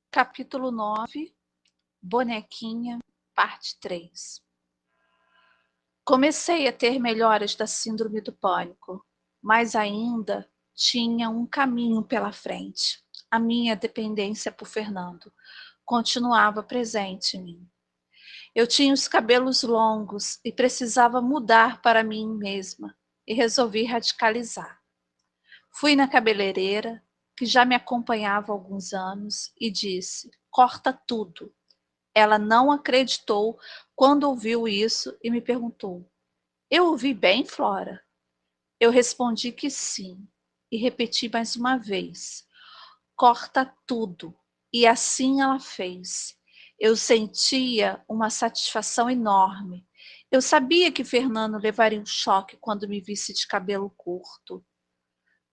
Capítulo 9, Bonequinha, parte 3. Comecei a ter melhoras da síndrome do pânico, mas ainda tinha um caminho pela frente. A minha dependência por Fernando continuava presente em mim. Eu tinha os cabelos longos e precisava mudar para mim mesma e resolvi radicalizar. Fui na cabeleireira, que já me acompanhava há alguns anos, e disse: corta tudo. Ela não acreditou quando ouviu isso e me perguntou: eu ouvi bem, Flora? Eu respondi que sim e repeti mais uma vez: corta tudo. E assim ela fez. Eu sentia uma satisfação enorme. Eu sabia que Fernando levaria um choque quando me visse de cabelo curto.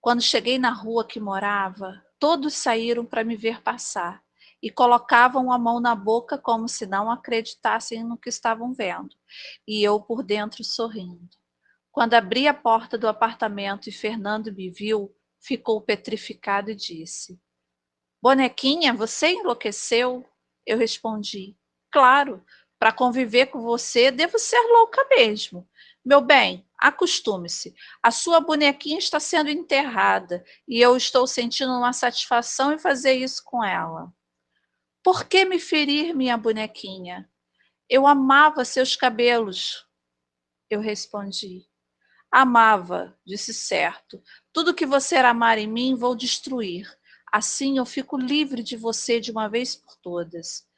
Quando cheguei na rua que morava, todos saíram para me ver passar e colocavam a mão na boca como se não acreditassem no que estavam vendo, e eu por dentro sorrindo. Quando abri a porta do apartamento e Fernando me viu, ficou petrificado e disse: bonequinha, você enlouqueceu? Eu respondi: claro, para conviver com você devo ser louca mesmo. Meu bem, acostume-se. A sua bonequinha está sendo enterrada e eu estou sentindo uma satisfação em fazer isso com ela. Por que me ferir, minha bonequinha? Eu amava seus cabelos. Eu respondi: amava, disse certo. Tudo que você amar em mim vou destruir. Assim eu fico livre de você de uma vez por todas.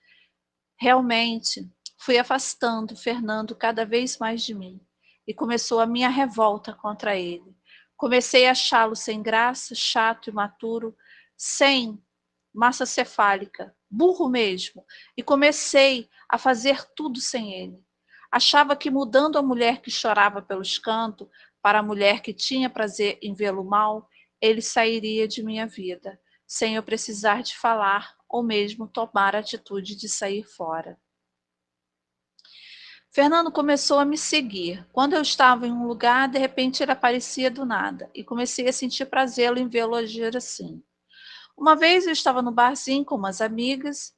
Realmente, fui afastando Fernando cada vez mais de mim. E começou a minha revolta contra ele. Comecei a achá-lo sem graça, chato, imaturo, sem massa cefálica, burro mesmo. E comecei a fazer tudo sem ele. Achava que mudando a mulher que chorava pelos cantos para a mulher que tinha prazer em vê-lo mal, ele sairia de minha vida, sem eu precisar de falar ou mesmo tomar a atitude de sair fora. Fernando começou a me seguir. Quando eu estava em um lugar, de repente ele aparecia do nada, e comecei a sentir prazer em vê-lo agir assim. Uma vez eu estava no barzinho com umas amigas,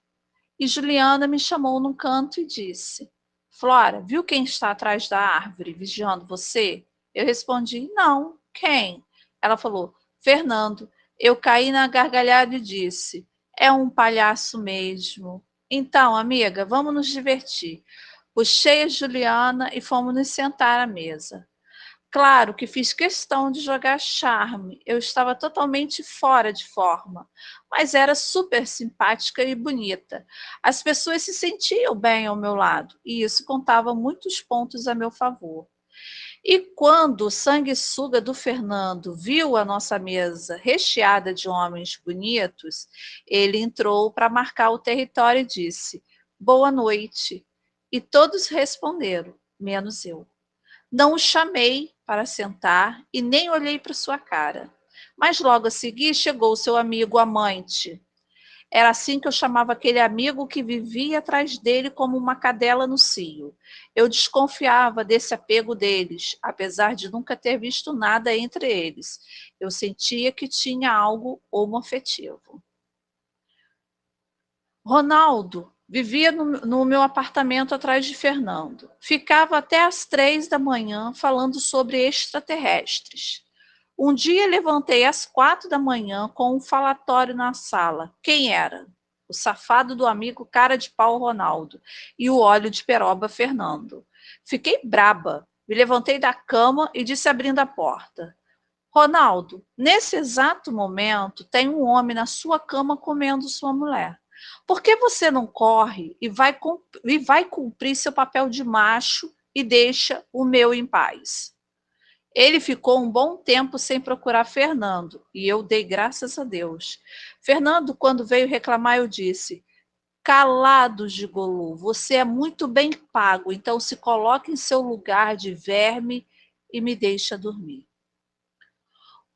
e Juliana me chamou num canto e disse: Flora, viu quem está atrás da árvore vigiando você? Eu respondi: não, quem? Ela falou: Fernando. Eu caí na gargalhada e disse: é um palhaço mesmo. Então, amiga, vamos nos divertir. Puxei a Juliana e fomos nos sentar à mesa. Claro que fiz questão de jogar charme, eu estava totalmente fora de forma, mas era super simpática e bonita. As pessoas se sentiam bem ao meu lado, e isso contava muitos pontos a meu favor. E quando o sanguessuga do Fernando viu a nossa mesa recheada de homens bonitos, ele entrou para marcar o território e disse: boa noite. E todos responderam, menos eu. Não o chamei para sentar e nem olhei para sua cara. Mas logo a seguir chegou seu amigo amante. Era assim que eu chamava aquele amigo que vivia atrás dele como uma cadela no cio. Eu desconfiava desse apego deles, apesar de nunca ter visto nada entre eles. Eu sentia que tinha algo homoafetivo. Ronaldo vivia no meu apartamento atrás de Fernando. Ficava até às 3 da manhã falando sobre extraterrestres. Um dia levantei às 4 da manhã com um falatório na sala. Quem era? O safado do amigo cara de pau Ronaldo e o óleo de peroba Fernando. Fiquei braba. Me levantei da cama e disse abrindo a porta: Ronaldo, nesse exato momento tem um homem na sua cama comendo sua mulher. Por que você não corre e vai cumprir seu papel de macho e deixa o meu em paz? Ele ficou um bom tempo sem procurar Fernando, e eu dei graças a Deus. Fernando, quando veio reclamar, eu disse: calado, gigolô, você é muito bem pago, então se coloque em seu lugar de verme e me deixa dormir.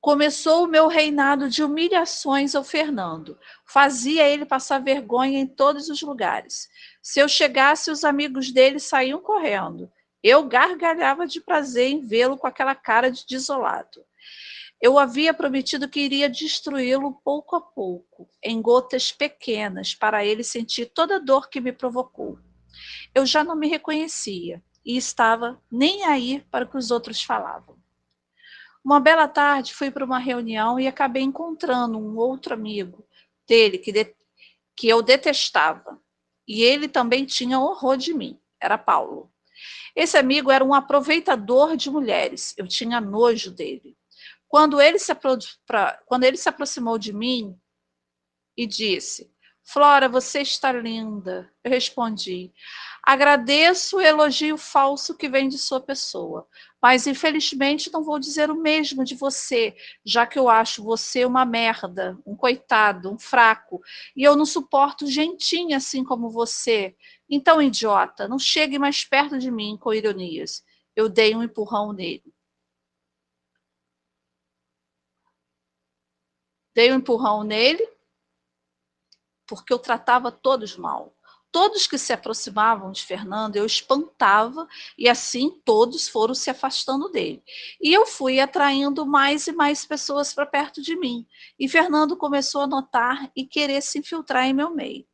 Começou o meu reinado de humilhações ao Fernando. Fazia ele passar vergonha em todos os lugares. Se eu chegasse, os amigos dele saíam correndo. Eu gargalhava de prazer em vê-lo com aquela cara de desolado. Eu havia prometido que iria destruí-lo pouco a pouco, em gotas pequenas, para ele sentir toda a dor que me provocou. Eu já não me reconhecia e estava nem aí para o que os outros falavam. Uma bela tarde fui para uma reunião e acabei encontrando um outro amigo dele que eu detestava. E ele também tinha horror de mim. Era Paulo. Esse amigo era um aproveitador de mulheres. Eu tinha nojo dele. Quando ele se aproximou de mim e disse: Flora, você está linda. Eu respondi: agradeço o elogio falso que vem de sua pessoa, mas infelizmente não vou dizer o mesmo de você, já que eu acho você uma merda, um coitado, um fraco, e eu não suporto gentinha assim como você. Então, idiota, não chegue mais perto de mim com ironias. Eu dei um empurrão nele. Dei um empurrão nele porque eu tratava todos mal. Todos que se aproximavam de Fernando eu espantava e assim todos foram se afastando dele. E eu fui atraindo mais e mais pessoas para perto de mim. E Fernando começou a notar e querer se infiltrar em meu meio.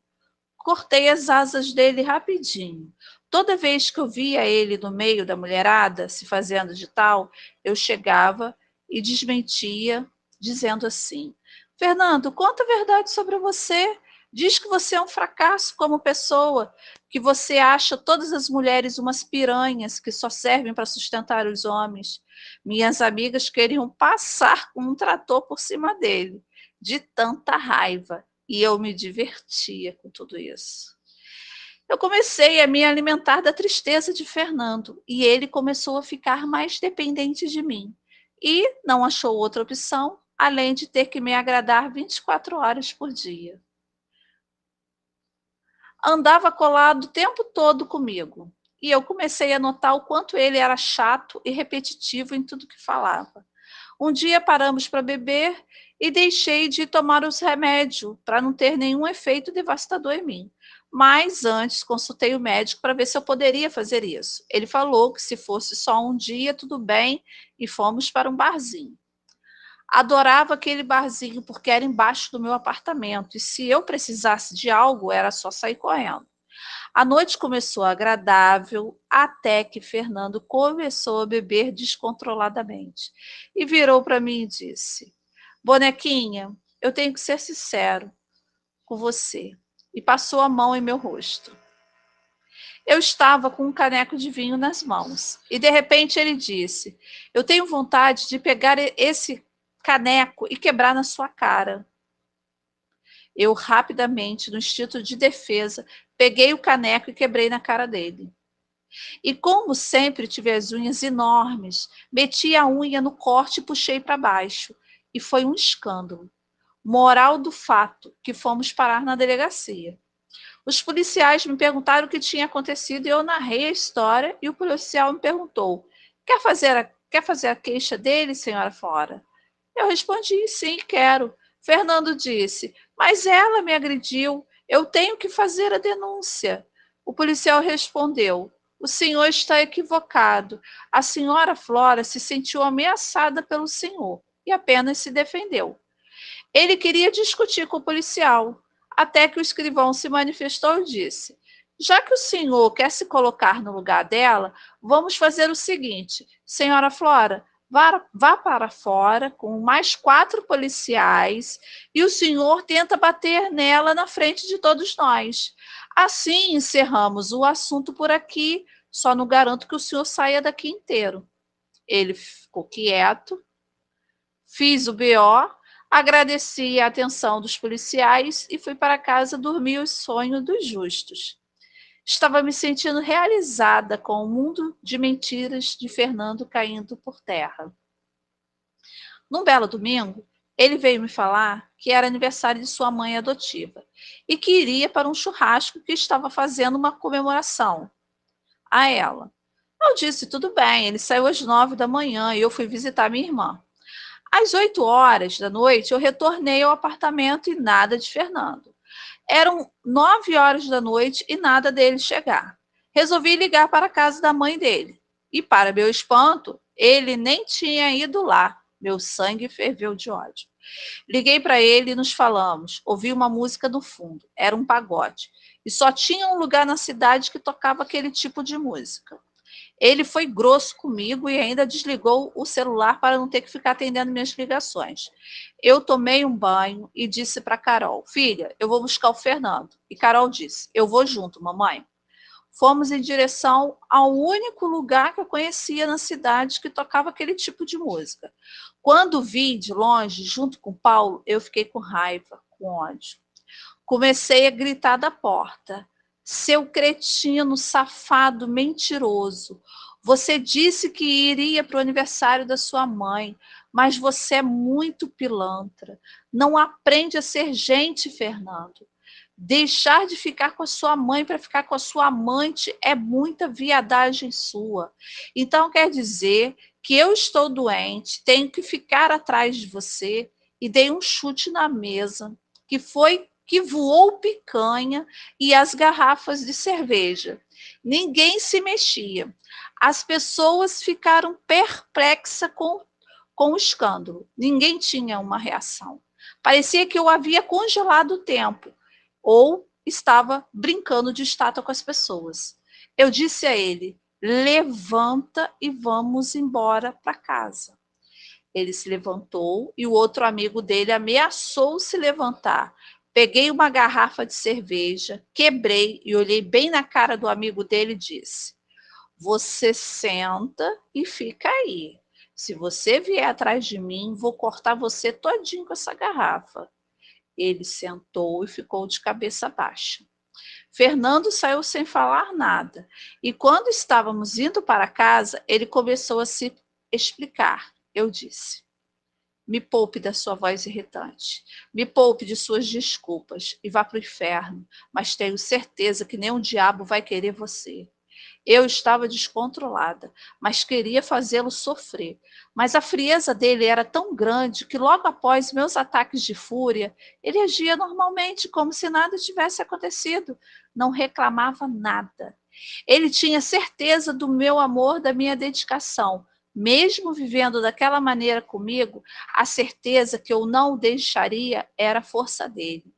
Cortei as asas dele rapidinho. Toda vez que eu via ele no meio da mulherada, se fazendo de tal, eu chegava e desmentia, dizendo assim: Fernando, conta a verdade sobre você. Diz que você é um fracasso como pessoa, que você acha todas as mulheres umas piranhas que só servem para sustentar os homens. Minhas amigas queriam passar com um trator por cima dele, de tanta raiva, e eu me divertia com tudo isso. Eu comecei a me alimentar da tristeza de Fernando e ele começou a ficar mais dependente de mim. E não achou outra opção além de ter que me agradar 24 horas por dia. Andava colado o tempo todo comigo e eu comecei a notar o quanto ele era chato e repetitivo em tudo que falava. Um dia paramos para beber e deixei de tomar os remédios para não ter nenhum efeito devastador em mim. Mas antes consultei o médico para ver se eu poderia fazer isso. Ele falou que se fosse só um dia, tudo bem, e fomos para um barzinho. Adorava aquele barzinho porque era embaixo do meu apartamento e se eu precisasse de algo, era só sair correndo. A noite começou agradável até que Fernando começou a beber descontroladamente e virou para mim e disse: Bonequinha, eu tenho que ser sincero com você. E passou a mão em meu rosto. Eu estava com um caneco de vinho nas mãos e de repente ele disse: Eu tenho vontade de pegar esse caneco e quebrar na sua cara. Eu rapidamente, no instinto de defesa, peguei o caneco e quebrei na cara dele. E como sempre tive as unhas enormes, meti a unha no corte e puxei para baixo. E foi um escândalo. Moral do fato, que fomos parar na delegacia. Os policiais me perguntaram o que tinha acontecido e eu narrei a história e o policial me perguntou: quer fazer a queixa dele, senhora Flora? Eu respondi: sim, quero. Fernando disse: mas ela me agrediu, eu tenho que fazer a denúncia. O policial respondeu: o senhor está equivocado. A senhora Flora se sentiu ameaçada pelo senhor e apenas se defendeu. Ele queria discutir com o policial, até que o escrivão se manifestou e disse: já que o senhor quer se colocar no lugar dela, vamos fazer o seguinte, senhora Flora, vá para fora com mais 4 policiais e o senhor tenta bater nela na frente de todos nós. Assim encerramos o assunto por aqui, só não garanto que o senhor saia daqui inteiro. Ele ficou quieto, fiz o BO, agradeci a atenção dos policiais e fui para casa dormir o sonho dos justos. Estava me sentindo realizada com o mundo de mentiras de Fernando caindo por terra. Num belo domingo, ele veio me falar que era aniversário de sua mãe adotiva e que iria para um churrasco que estava fazendo uma comemoração a ela. Eu disse tudo bem, ele saiu às 9 da manhã e eu fui visitar minha irmã. Às 8 horas da noite, eu retornei ao apartamento e nada de Fernando. Eram 9 horas da noite e nada dele chegar. Resolvi ligar para a casa da mãe dele. E, para meu espanto, ele nem tinha ido lá. Meu sangue ferveu de ódio. Liguei para ele e nos falamos. Ouvi uma música no fundo. Era um pagode. E só tinha um lugar na cidade que tocava aquele tipo de música. Ele foi grosso comigo e ainda desligou o celular para não ter que ficar atendendo minhas ligações. Eu tomei um banho e disse para Carol: Filha, eu vou buscar o Fernando. E Carol disse: Eu vou junto, mamãe. Fomos em direção ao único lugar que eu conhecia na cidade que tocava aquele tipo de música. Quando vi de longe, junto com Paulo, eu fiquei com raiva, com ódio. Comecei a gritar da porta: Seu cretino, safado, mentiroso. Você disse que iria para o aniversário da sua mãe, mas você é muito pilantra. Não aprende a ser gente, Fernando. Deixar de ficar com a sua mãe para ficar com a sua amante é muita viadagem sua. Então quer dizer que eu estou doente, tenho que ficar atrás de você, e dei um chute na mesa, que voou picanha e as garrafas de cerveja. Ninguém se mexia. As pessoas ficaram perplexas com o escândalo. Ninguém tinha uma reação. Parecia que eu havia congelado o tempo ou estava brincando de estátua com as pessoas. Eu disse a ele: levanta e vamos embora para casa. Ele se levantou e o outro amigo dele ameaçou se levantar. Peguei uma garrafa de cerveja, quebrei e olhei bem na cara do amigo dele e disse: Você senta e fica aí. Se você vier atrás de mim, vou cortar você todinho com essa garrafa. Ele sentou e ficou de cabeça baixa. Fernando saiu sem falar nada. E quando estávamos indo para casa, ele começou a se explicar. Eu disse: Me poupe da sua voz irritante. Me poupe de suas desculpas e vá para o inferno. Mas tenho certeza que nem o diabo vai querer você. Eu estava descontrolada, mas queria fazê-lo sofrer. Mas a frieza dele era tão grande que logo após meus ataques de fúria, ele agia normalmente, como se nada tivesse acontecido. Não reclamava nada. Ele tinha certeza do meu amor, da minha dedicação. Mesmo vivendo daquela maneira comigo, a certeza que eu não o deixaria era a força dele.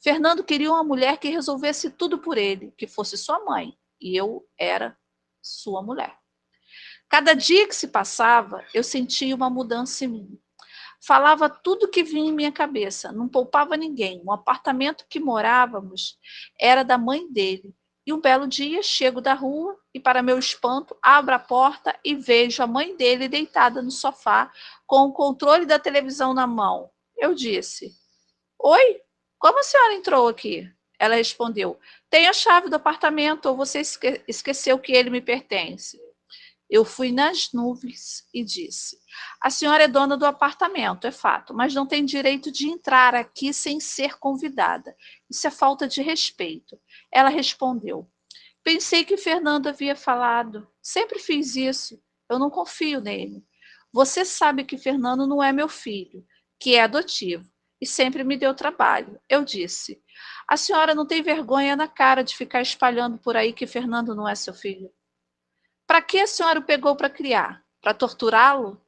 Fernando queria uma mulher que resolvesse tudo por ele, que fosse sua mãe, e eu era sua mulher. Cada dia que se passava, eu sentia uma mudança em mim. Falava tudo que vinha em minha cabeça, não poupava ninguém. O apartamento que morávamos era da mãe dele. E um belo dia, chego da rua e, para meu espanto, abro a porta e vejo a mãe dele deitada no sofá, com o controle da televisão na mão. Eu disse: Oi, como a senhora entrou aqui? Ela respondeu: Tenho a chave do apartamento, ou você esqueceu que ele me pertence? Eu fui nas nuvens e disse: A senhora é dona do apartamento, é fato, mas não tem direito de entrar aqui sem ser convidada. Isso é falta de respeito. Ela respondeu: Pensei que Fernando havia falado. Sempre fiz isso. Eu não confio nele. Você sabe que Fernando não é meu filho, que é adotivo, e sempre me deu trabalho. Eu disse: A senhora não tem vergonha na cara de ficar espalhando por aí que Fernando não é seu filho? Para que a senhora o pegou para criar? Para torturá-lo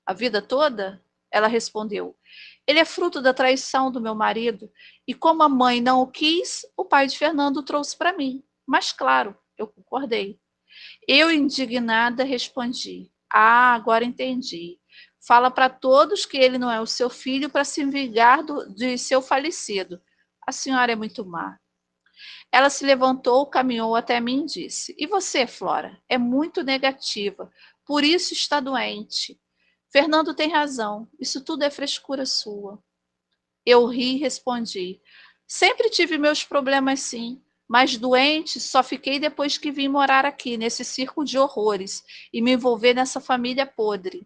a vida toda? Ela respondeu: Ele é fruto da traição do meu marido, e como a mãe não o quis, o pai de Fernando o trouxe para mim. Mas claro, eu concordei. Eu, indignada, respondi: Ah, agora entendi. Fala para todos que ele não é o seu filho para se vingar de seu falecido. A senhora é muito má. Ela se levantou, caminhou até mim e disse: E você, Flora? É muito negativa, por isso está doente. Fernando tem razão, isso tudo é frescura sua. Eu ri e respondi: Sempre tive meus problemas, sim, mas doente só fiquei depois que vim morar aqui, nesse circo de horrores, e me envolver nessa família podre.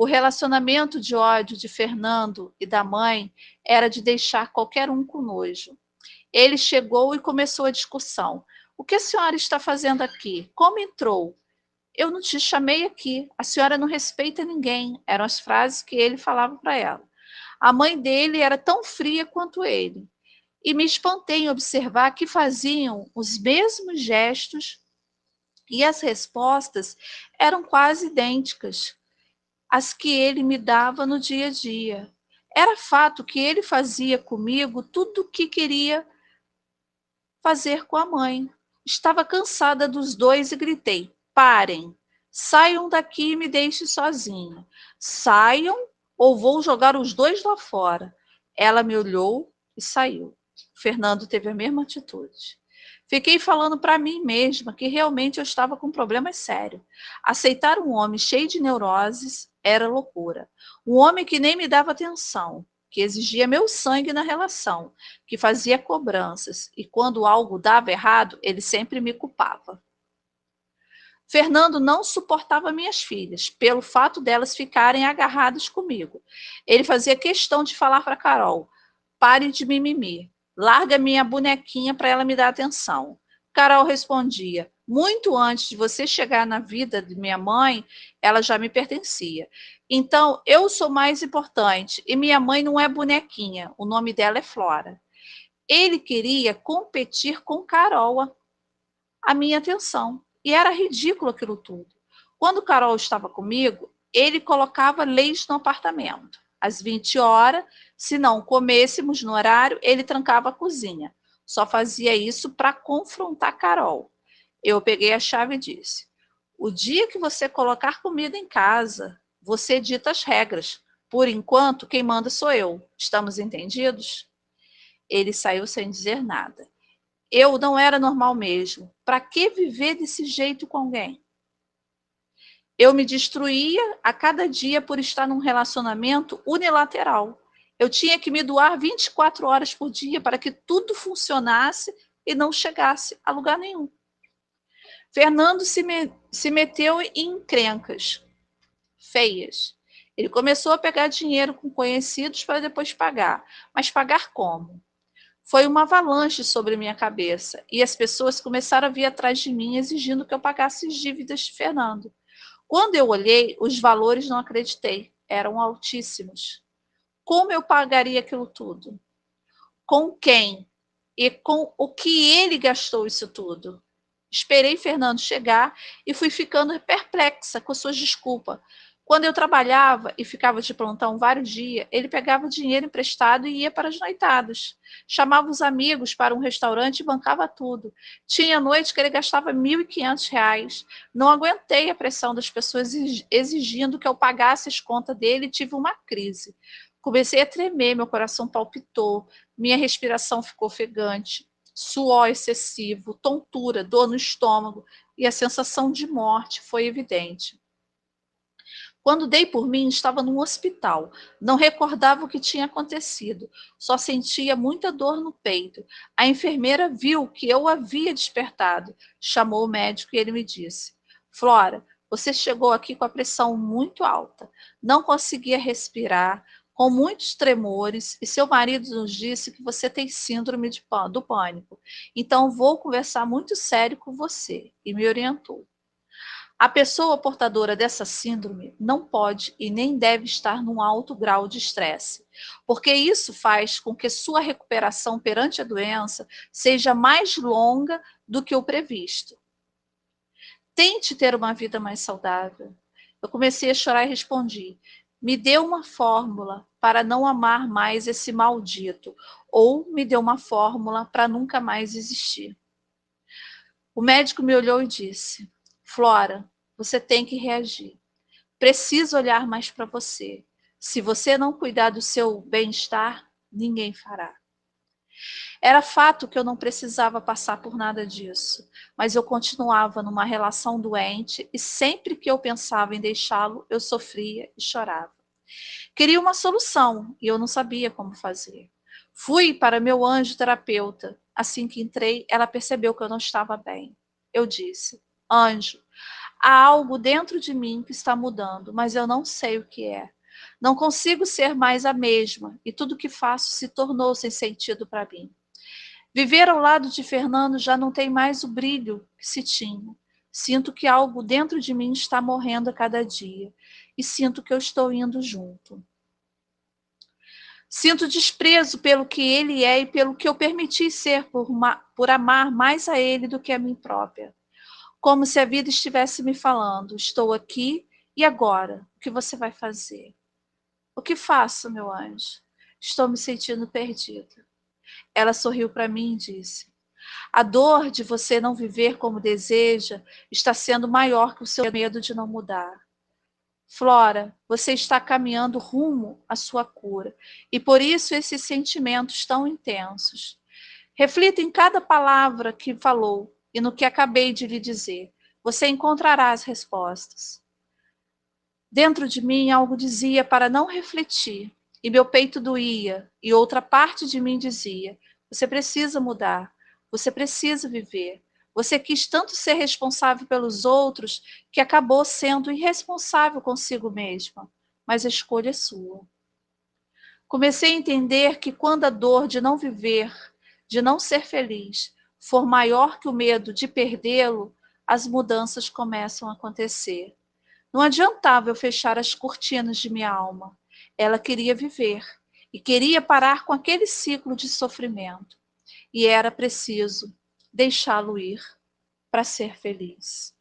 O relacionamento de ódio de Fernando e da mãe era de deixar qualquer um com nojo. Ele chegou e começou a discussão. O que a senhora está fazendo aqui? Como entrou? Eu não te chamei aqui. A senhora não respeita ninguém. Eram as frases que ele falava para ela. A mãe dele era tão fria quanto ele. E me espantei em observar que faziam os mesmos gestos e as respostas eram quase idênticas. as que ele me dava no dia a dia. Era fato que ele fazia comigo tudo o que queria fazer com a mãe. Estava cansada dos dois e gritei: parem! Saiam daqui e me deixem sozinha. Saiam ou vou jogar os dois lá fora. Ela me olhou e saiu. Fernando teve a mesma atitude. Fiquei falando para mim mesma que realmente eu estava com problemas sérios. Aceitar um homem cheio de neuroses era loucura. Um homem que nem me dava atenção, que exigia meu sangue na relação, que fazia cobranças, e quando algo dava errado, ele sempre me culpava. Fernando não suportava minhas filhas, pelo fato delas ficarem agarradas comigo. Ele fazia questão de falar para Carol: pare de mimimi, larga minha bonequinha para ela me dar atenção. Carol respondia: muito antes de você chegar na vida de minha mãe, ela já me pertencia. Então, eu sou mais importante e minha mãe não é bonequinha, o nome dela é Flora. Ele queria competir com Carol a minha atenção. E era ridículo aquilo tudo. Quando Carol estava comigo, ele colocava leis no apartamento. Às 20 horas, se não comêssemos no horário, ele trancava a cozinha. Só fazia isso para confrontar Carol. Eu peguei a chave e disse: o dia que você colocar comida em casa, você dita as regras. Por enquanto, quem manda sou eu. Estamos entendidos? Ele saiu sem dizer nada. Eu não era normal mesmo. Para que viver desse jeito com alguém? Eu me destruía a cada dia por estar num relacionamento unilateral. Eu tinha que me doar 24 horas por dia para que tudo funcionasse e não chegasse a lugar nenhum. Fernando se meteu em encrencas feias. Ele começou a pegar dinheiro com conhecidos para depois pagar. Mas pagar como? Foi uma avalanche sobre minha cabeça e as pessoas começaram a vir atrás de mim exigindo que eu pagasse as dívidas de Fernando. Quando eu olhei, os valores não acreditei, eram altíssimos. Como eu pagaria aquilo tudo? Com quem? E com o que ele gastou isso tudo? Esperei Fernando chegar e fui ficando perplexa com suas desculpas. Quando eu trabalhava e ficava de plantão vários dias, ele pegava dinheiro emprestado e ia para as noitadas. Chamava os amigos para um restaurante e bancava tudo. Tinha noite que ele gastava R$ 1.500. Não aguentei a pressão das pessoas exigindo que eu pagasse as contas dele e tive uma crise. Comecei a tremer, meu coração palpitou, minha respiração ficou ofegante, suor excessivo, tontura, dor no estômago e a sensação de morte foi evidente. Quando dei por mim, estava num hospital. Não recordava o que tinha acontecido. Só sentia muita dor no peito. A enfermeira viu que eu havia despertado. Chamou o médico e ele me disse: Flora, você chegou aqui com a pressão muito alta. Não conseguia respirar, com muitos tremores, e seu marido nos disse que você tem síndrome do pânico. Então, vou conversar muito sério com você. E me orientou. A pessoa portadora dessa síndrome não pode e nem deve estar num alto grau de estresse, porque isso faz com que sua recuperação perante a doença seja mais longa do que o previsto. Tente ter uma vida mais saudável. Eu comecei a chorar e respondi: me dê uma fórmula para não amar mais esse maldito, ou me dê uma fórmula para nunca mais existir. O médico me olhou e disse: Flora, você tem que reagir. Preciso olhar mais para você. Se você não cuidar do seu bem-estar, ninguém fará. Era fato que eu não precisava passar por nada disso, mas eu continuava numa relação doente e sempre que eu pensava em deixá-lo, eu sofria e chorava. Queria uma solução e eu não sabia como fazer. Fui para meu anjo terapeuta. Assim que entrei, ela percebeu que eu não estava bem. Eu disse: Anjo, há algo dentro de mim que está mudando, mas eu não sei o que é. Não consigo ser mais a mesma e tudo que faço se tornou sem sentido para mim. Viver ao lado de Fernando já não tem mais o brilho que se tinha. Sinto que algo dentro de mim está morrendo a cada dia e sinto que eu estou indo junto. Sinto desprezo pelo que ele é e pelo que eu permiti ser por amar mais a ele do que a mim própria. Como se a vida estivesse me falando: estou aqui E agora, o que você vai fazer? O que faço, meu anjo? Estou me sentindo perdida. Ela sorriu para mim e disse: a dor de você não viver como deseja está sendo maior que o seu medo de não mudar. Flora, você está caminhando rumo à sua cura e por isso esses sentimentos tão intensos. Reflita em cada palavra que falou e no que acabei de lhe dizer. Você encontrará as respostas. Dentro de mim algo dizia para não refletir, e meu peito doía, e outra parte de mim dizia: você precisa mudar, você precisa viver. Você quis tanto ser responsável pelos outros que acabou sendo irresponsável consigo mesma, mas a escolha é sua. Comecei a entender que quando a dor de não viver, de não ser feliz, for maior que o medo de perdê-lo, as mudanças começam a acontecer. Não adiantava eu fechar as cortinas de minha alma. Ela queria viver e queria parar com aquele ciclo de sofrimento. E era preciso deixá-lo ir para ser feliz.